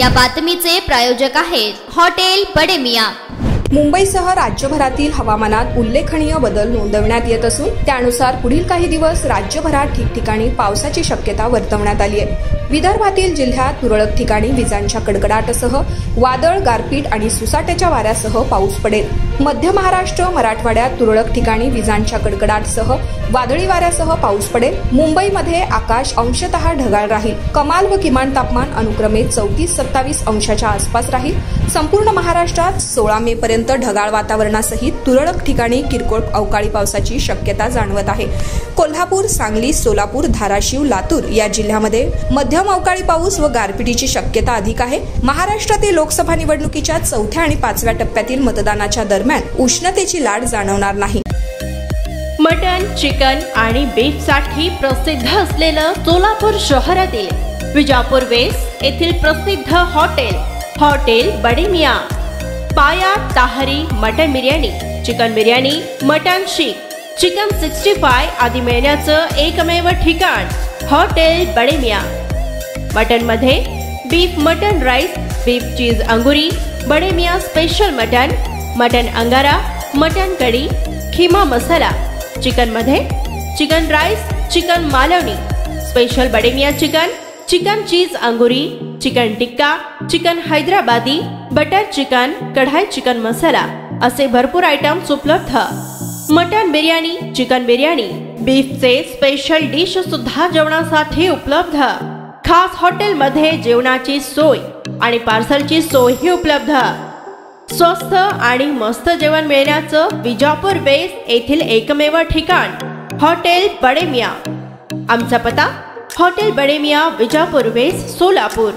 या बातमीचे प्रायोजक आहेत हॉटेल बडे मियां। मुंबईसह राज्यभरातील हवामानात उल्लेखनीय बदल नोंदवण्यात येत असून त्यानुसार पुढील काही दिवस राज्यभरात ठिकठिकाणी पावसाची शक्यता वर्तवण्यात आली आहे। विदर्भातील जिल्ह्यात तुरळक ठिकाणी विजांच्या कडकडाटासह वादळ, गारपीट आणि सुसाट्याच्या वाऱ्यासह पाऊस पडेल। मध्य महाराष्ट्र, मराठवाड्यात तुरळक ठिकाणी विजांच्या कडकडाटासह वादळी वाऱ्यासह पाऊस पडेल। मुंबईमध्ये आकाश अंशतः ढगाळ राहील। कमाल व किमान तापमान अनुक्रमे 34-27 अंशाच्या आसपास राहील। संपूर्ण महाराष्ट्रात 16 मे पर्यंत ढगाळ वातावरणासहित तुरळक ठिकाणी किरकोळ अवकाळी पावसाची शक्यता जाणवत आहे। कोल्हापूर, सांगली, सोलापूर, धाराशिव, लातूर या जिल्ह्यामध्ये मध्यम अवकाळी पाऊस व गारपिटीची शक्यता अधिक आहे। महाराष्ट्रातील लोकसभा निवडणुकीच्या 4थ्या आणि 5व्या टप्प्यातील मतदानाच्या दरम्यान उष्णतेची लाट जाणवणार नाही। मटन, चिकन आणि बीफ साठी प्रसिद्ध असलेलं सोलापूर शहरातील विजापूर वेस्ट येथील प्रसिद्ध हॉटेल बडे मियां। पाया, ताहरी, mutton biryani, chicken biryani, mutton seekh, chicken 65 आदी मिळण्याचं एकमेव ठिकाण हॉटेल बडे मियां। मटन मध्ये beef mutton rice, beef cheese अंगुरी, बडे मियां स्पेशल मटन अंगारा, मटन कढी, खिमा मसाला। चिकन मध्ये chicken rice, chicken Malvani, special Bade Miyan chicken cheese अंगुरी, chicken tikka, chicken Hyderabadi, butter chicken, kadai chicken masala असे भरपूर आयटम्स उपलब्ध। मटन बिर्याणी, चिकन बिर्याणी, बीफचे स्पेशल डिश सुद्धा जेवणासाठी उपलब्ध। खास हॉटेलमध्ये जेवणाची सोय आणि पार्सलची सोयही उपलब्ध। स्वस्त आणि मस्त जेवण मिळण्याचं विजापूर वेस्ट येथील एकमेव ठिकाण हॉटेल बडे मियां। आमचा पत्ता हॉटेल बडे मियां, विजापूर वेस्ट, सोलापूर।